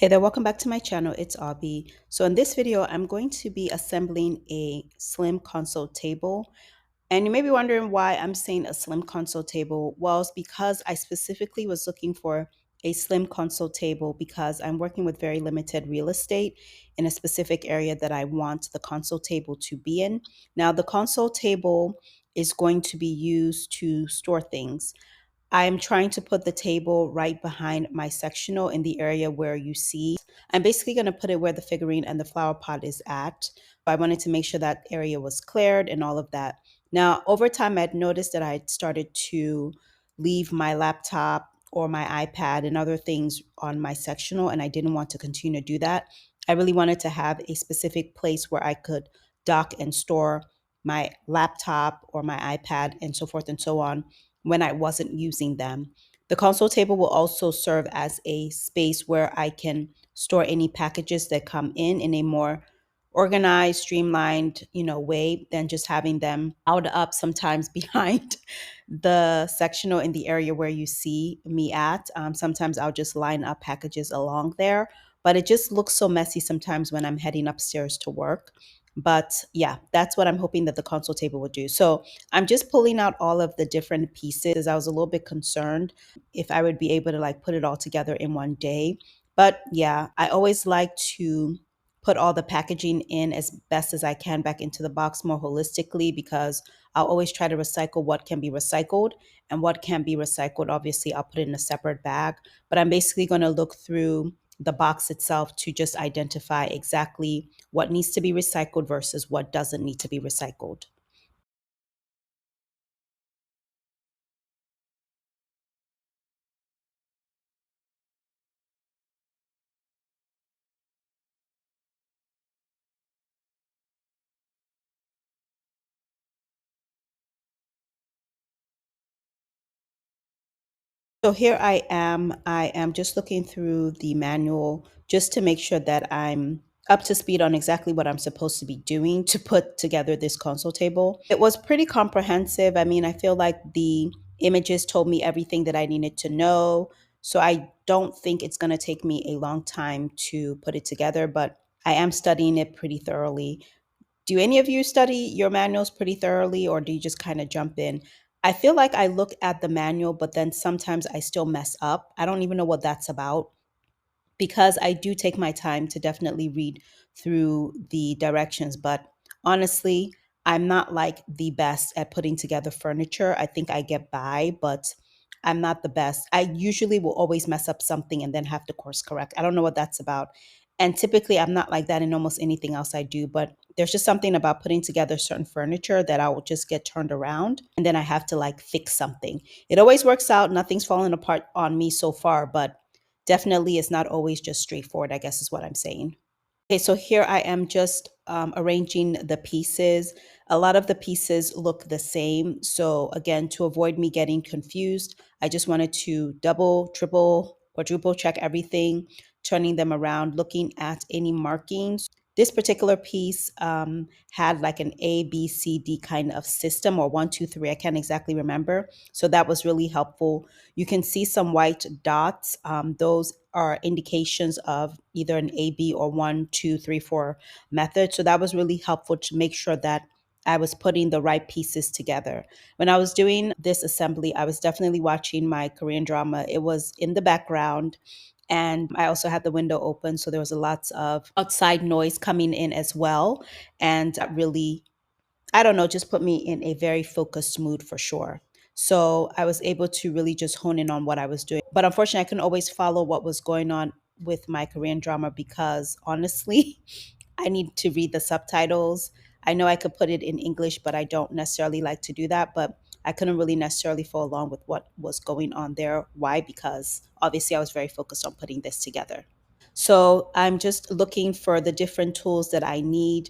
Hey there, welcome back to my channel. It's Abby. So in this video, I'm going to be assembling a slim console table. And you may be wondering why I'm saying a slim console table. Well, it's because I specifically was looking for a slim console table because I'm working with very limited real estate in a specific area that I want the console table to be in. Now, the console table is going to be used to store things. I'm trying to put the table right behind my sectional in the area where you see. I'm basically going to put it where the figurine and the flower pot is at. I wanted to make sure that area was cleared and all of that. Now, over time, I'd noticed that I had started to leave my laptop or my iPad and other things on my sectional, and I didn't want to continue to do that. I really wanted to have a specific place where I could dock and store my laptop or my iPad and so forth and so on when I wasn't using them. The console table will also serve as a space where I can store any packages that come in a more organized, streamlined, way than just having them out up sometimes behind the sectional in the area where you see me at. Sometimes I'll just line up packages along there, but it just looks so messy sometimes when I'm heading upstairs to work. But yeah, that's what I'm hoping that the console table will do. So I'm just pulling out all of the different pieces. I was a little bit concerned if I would be able to like put it all together in one day. But yeah, I always like to put all the packaging in as best as I can back into the box more holistically because I'll always try to recycle what can be recycled and what can be recycled. Obviously, I'll put it in a separate bag, but I'm basically going to look through the box itself to just identify exactly what needs to be recycled versus what doesn't need to be recycled. So here I am just looking through the manual just to make sure that I'm up to speed on exactly what I'm supposed to be doing to put together this console table. It was pretty comprehensive. I mean, I feel like the images told me everything that I needed to know. So I don't think it's going to take me a long time to put it together, but I am studying it pretty thoroughly. Do any of you study your manuals pretty thoroughly, or do you just kind of jump in? I feel like I look at the manual, but then sometimes I still mess up. I don't even know what that's about because I do take my time to definitely read through the directions. But honestly, I'm not like the best at putting together furniture. I think I get by, but I'm not the best. I usually will always mess up something and then have to course correct. I don't know what that's about. And typically, I'm not like that in almost anything else I do, but there's just something about putting together certain furniture that I will just get turned around and then I have to like fix something. It always works out. Nothing's fallen apart on me so far, but definitely it's not always just straightforward, I guess is what I'm saying. Okay, so here I am just arranging the pieces. A lot of the pieces look the same. So again, to avoid me getting confused, I just wanted to double, triple, quadruple check everything, turning them around, looking at any markings. This particular piece had like an A, B, C, D kind of system, or one, two, three. I can't exactly remember. So that was really helpful. You can see some white dots. Those are indications of either an A, B, or one, two, three, four method. So that was really helpful to make sure that I was putting the right pieces together. When I was doing this assembly, I was definitely watching my Korean drama. It was in the background. And I also had the window open. So there was a lots of outside noise coming in as well. And that really, I don't know, just put me in a very focused mood for sure. So I was able to really just hone in on what I was doing. But unfortunately, I couldn't always follow what was going on with my Korean drama because honestly, I need to read the subtitles. I know I could put it in English, but I don't necessarily like to do that. But I couldn't really necessarily follow along with what was going on there. Why? Because obviously I was very focused on putting this together. So I'm just looking for the different tools that I need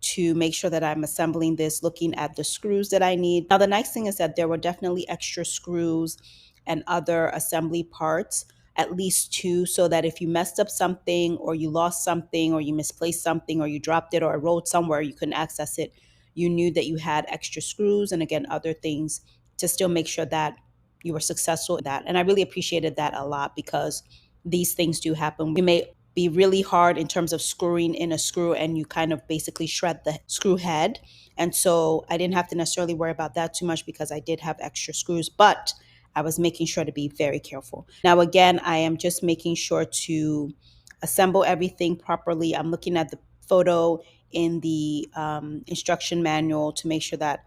to make sure that I'm assembling this, looking at the screws that I need. Now, the nice thing is that there were definitely extra screws and other assembly parts, at least two, so that if you messed up something or you lost something or you misplaced something or you dropped it or it rolled somewhere, you couldn't access it, you knew that you had extra screws and again, other things to still make sure that you were successful in that. And I really appreciated that a lot because these things do happen. We may be really hard in terms of screwing in a screw, and you kind of basically shred the screw head. And so I didn't have to necessarily worry about that too much because I did have extra screws, but I was making sure to be very careful. Now, again, I am just making sure to assemble everything properly. I'm looking at the photo in the instruction manual to make sure that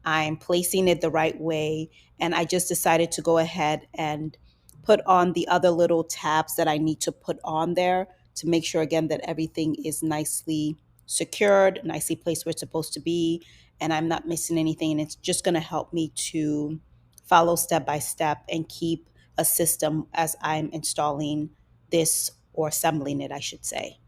I'm placing it the right way. And I just decided to go ahead and put on the other little tabs that I need to put on there to make sure, again, that everything is nicely secured, nicely placed where it's supposed to be, and I'm not missing anything. And it's just going to help me to follow step by step and keep a system as I'm installing this, or assembling it, I should say.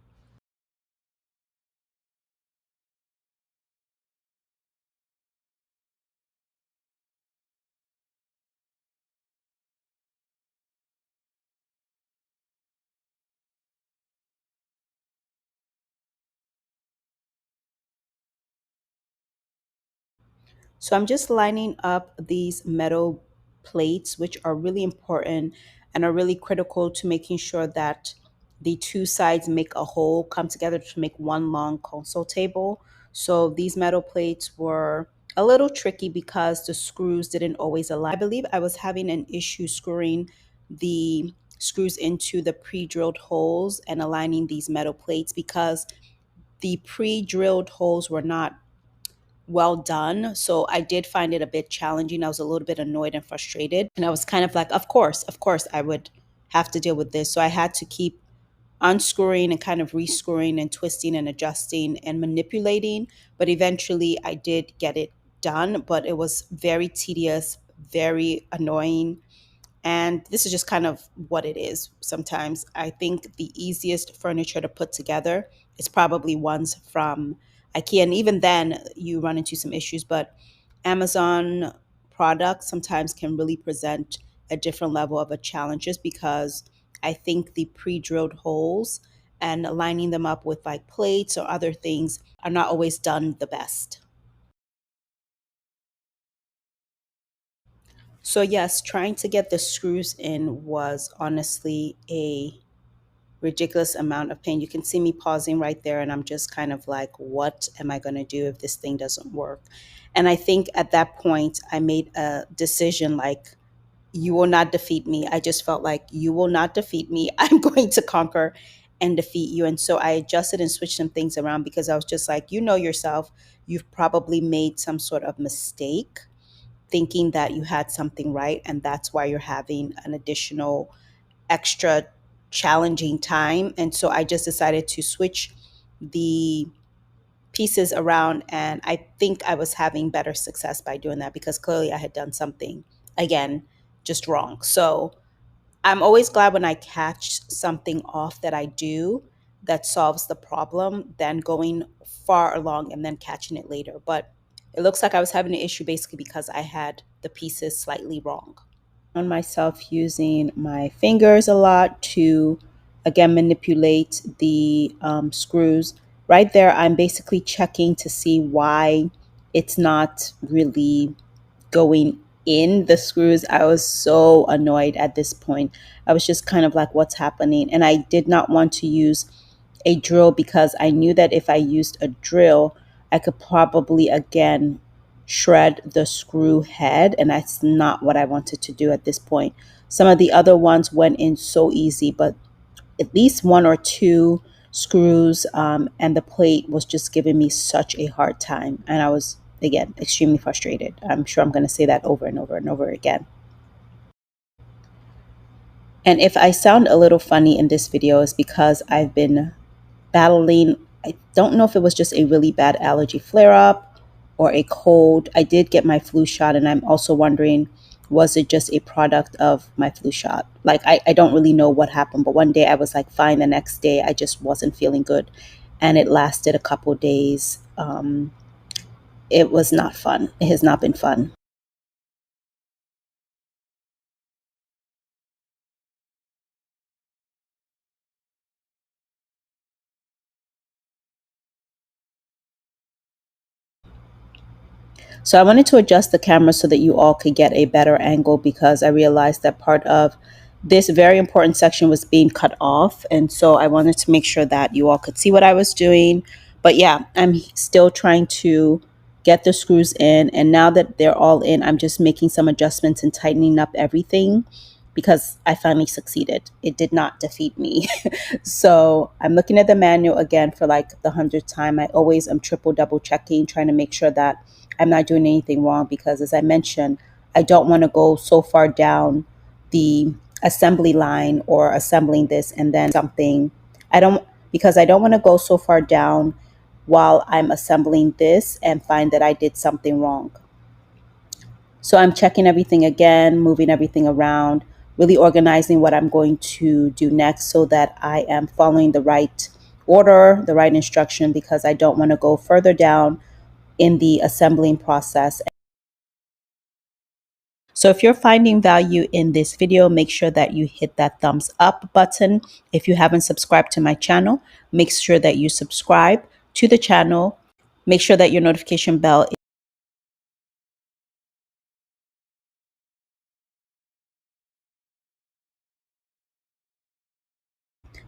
So I'm just lining up these metal plates, which are really important and are really critical to making sure that the two sides make a whole, come together to make one long console table. So these metal plates were a little tricky because the screws didn't always align. I believe I was having an issue screwing the screws into the pre-drilled holes and aligning these metal plates because the pre-drilled holes were not well done. So I did find it a bit challenging. I was a little bit annoyed and frustrated. And I was kind of like, of course, I would have to deal with this. So I had to keep unscrewing and kind of rescrewing and twisting and adjusting and manipulating. But eventually I did get it done, but it was very tedious, very annoying, and this is just kind of what it is sometimes. I think the easiest furniture to put together is probably ones from IKEA. And even then, you run into some issues, but Amazon products sometimes can really present a different level of a challenge just because I think the pre drilled holes and aligning them up with like plates or other things are not always done the best. So, yes, trying to get the screws in was honestly a ridiculous amount of pain. You can see me pausing right there, and I'm just kind of like, what am I going to do if this thing doesn't work? And I think at that point, I made a decision like, you will not defeat me. I just felt like, you will not defeat me. I'm going to conquer and defeat you. And so I adjusted and switched some things around because I was just like, you know yourself, you've probably made some sort of mistake thinking that you had something right. And that's why you're having an additional extra challenging time. And so I just decided to switch the pieces around. And I think I was having better success by doing that because clearly I had done something, again, just wrong. So I'm always glad when I catch something off that I do that solves the problem than going far along and then catching it later. But it looks like I was having an issue basically because I had the pieces slightly wrong. On myself using my fingers a lot to again manipulate the screws. Right there, I'm basically checking to see why it's not really going in the screws. I was so annoyed at this point. I was just kind of like, what's happening? And I did not want to use a drill because I knew that if I used a drill, I could probably again shred the screw head. And that's not what I wanted to do at this point. Some of the other ones went in so easy, but at least one or two screws and the plate was just giving me such a hard time. And I was, again, extremely frustrated. I'm sure I'm going to say that over and over and over again. And if I sound a little funny in this video, it's because I've been battling, I don't know if it was just a really bad allergy flare up or a cold. I did get my flu shot, and I'm also wondering, was it just a product of my flu shot? Like, I don't really know what happened, but one day I was like fine. The next day, I just wasn't feeling good. And it lasted a couple days. It was not fun. It has not been fun. So I wanted to adjust the camera so that you all could get a better angle because I realized that part of this very important section was being cut off. And so I wanted to make sure that you all could see what I was doing. But yeah, I'm still trying to get the screws in. And now that they're all in, I'm just making some adjustments and tightening up everything because I finally succeeded. It did not defeat me. So I'm looking at the manual again for like the 100th time. I always am triple double checking, trying to make sure that I'm not doing anything wrong because, as I mentioned, I don't want to go so far down the assembly line or assembling this and then something. I don't, because I don't want to go so far down while I'm assembling this and find that I did something wrong. So I'm checking everything again, moving everything around, really organizing what I'm going to do next so that I am following the right order, the right instruction, because I don't want to go further down in the assembling process. So if you're finding value in this video, make sure that you hit that thumbs up button. If you haven't subscribed to my channel, make sure that you subscribe to the channel. Make sure that your notification bell.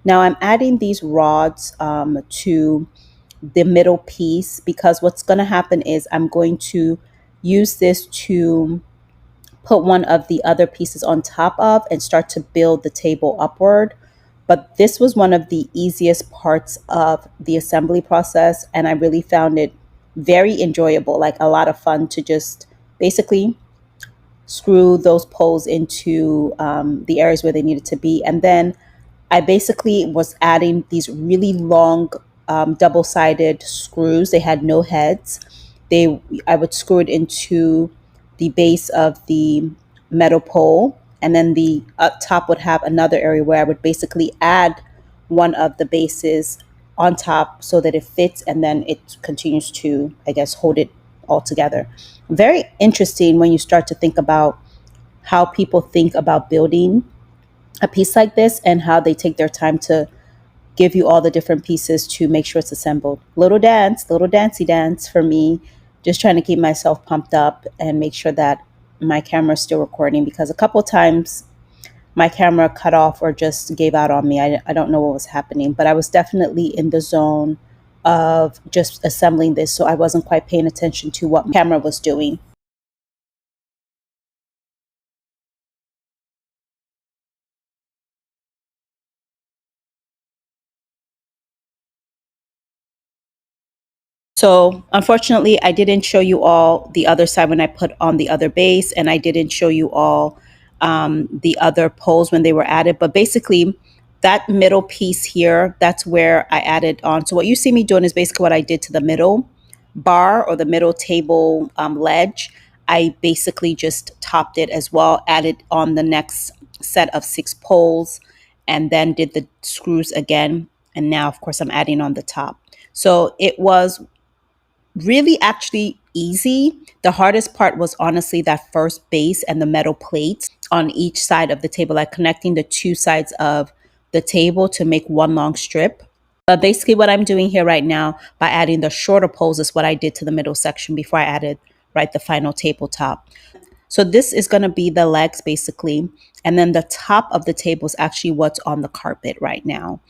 Now I'm adding these rods to the middle piece because what's going to happen is I'm going to use this to put one of the other pieces on top of and start to build the table upward. But this was one of the easiest parts of the assembly process, and I really found it very enjoyable, like a lot of fun to just basically screw those poles into the areas where they needed to be. And then I basically was adding these really long double-sided screws. They had no heads. I would screw it into the base of the metal pole, and then the up top would have another area where I would basically add one of the bases on top so that it fits, and then it continues to, I guess, hold it all together. Very interesting when you start to think about how people think about building a piece like this and how they take their time to give you all the different pieces to make sure it's assembled. Little dance, little dancey dance for me, just trying to keep myself pumped up and make sure that my camera is still recording because a couple times my camera cut off or just gave out on me. I don't know what was happening, but I was definitely in the zone of just assembling this. So I wasn't quite paying attention to what my camera was doing. So unfortunately, I didn't show you all the other side when I put on the other base, and I didn't show you all the other poles when they were added. But basically, that middle piece here, that's where I added on. So what you see me doing is basically what I did to the middle bar or the middle table ledge. I basically just topped it as well, added on the next set of 6 poles, and then did the screws again. And now, of course, I'm adding on the top. So it was really actually easy. The hardest part was honestly that first base and the metal plates on each side of the table, like connecting the 2 sides of the table to make one long strip. But basically, what I'm doing here right now by adding the shorter poles is what I did to the middle section before I added right the final tabletop. So this is going to be the legs basically. And then the top of the table is actually what's on the carpet right now.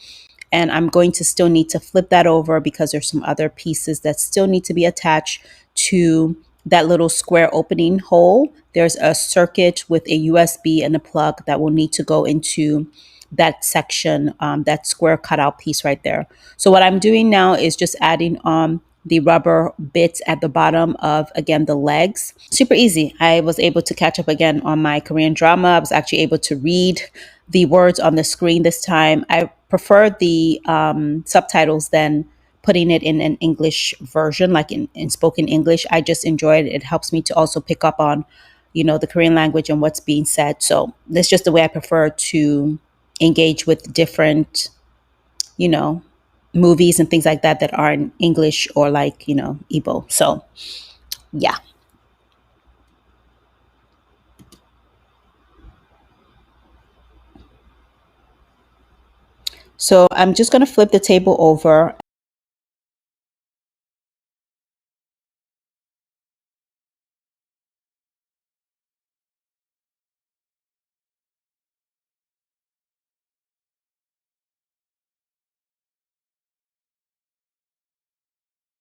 And I'm going to still need to flip that over because there's some other pieces that still need to be attached to that little square opening hole. There's a circuit with a USB and a plug that will need to go into that section, that square cutout piece right there. So what I'm doing now is just adding on the rubber bits at the bottom of, again, the legs. Super easy. I was able to catch up again on my Korean drama. I was actually able to read the words on the screen this time. I prefer the subtitles than putting it in an English version, like in spoken English. I just enjoy it. It helps me to also pick up on, the Korean language and what's being said. So that's just the way I prefer to engage with different, you know, movies and things like that that are in English or like, Igbo. So yeah. So I'm just going to flip the table over.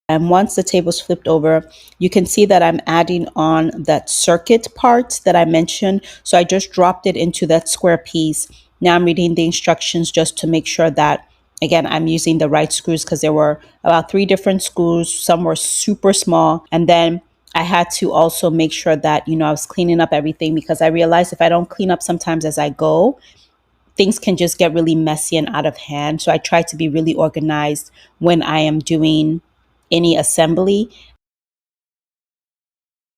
And once the table's flipped over, you can see that I'm adding on that circuit part that I mentioned. So I just dropped it into that square piece. Now I'm reading the instructions just to make sure that, again, I'm using the right screws, because there were about 3 different screws. Some were super small. And then I had to also make sure that, I was cleaning up everything, because I realized if I don't clean up sometimes as I go, things can just get really messy and out of hand. So I try to be really organized when I am doing any assembly.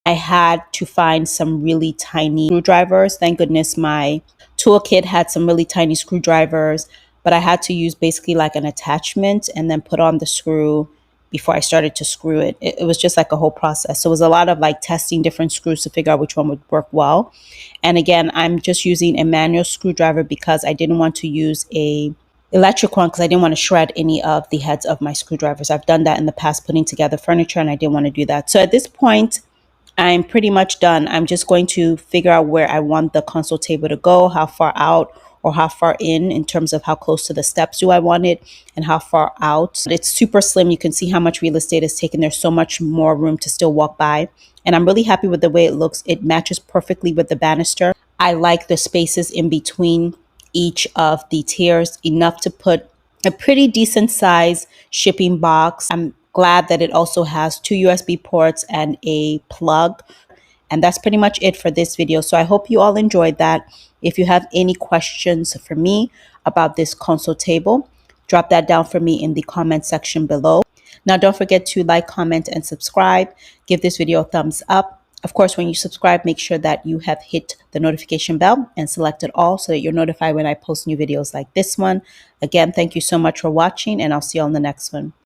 I had to find some really tiny screwdrivers. Thank goodness my toolkit had some really tiny screwdrivers, but I had to use basically like an attachment and then put on the screw before I started to screw it. It was just like a whole process. So it was a lot of like testing different screws to figure out which one would work well. And again, I'm just using a manual screwdriver because I didn't want to use a electric one, because I didn't want to shred any of the heads of my screwdrivers. I've done that in the past putting together furniture, and I didn't want to do that. So at this point, I'm pretty much done. I'm just going to figure out where I want the console table to go, how far out or how far in terms of how close to the steps do I want it, and how far out. It's super slim. You can see how much real estate is taken. There's so much more room to still walk by. And I'm really happy with the way it looks. It matches perfectly with the banister. I like the spaces in between each of the tiers, enough to put a pretty decent size shipping box. I'm glad that it also has 2 USB ports and a plug. And that's pretty much it for this video. So I hope you all enjoyed that. If you have any questions for me about this console table, drop that down for me in the comment section below. Now, don't forget to like, comment, and subscribe. Give this video a thumbs up. Of course, when you subscribe, make sure that you have hit the notification bell and selected all so that you're notified when I post new videos like this one. Again, thank you so much for watching, and I'll see you on the next one.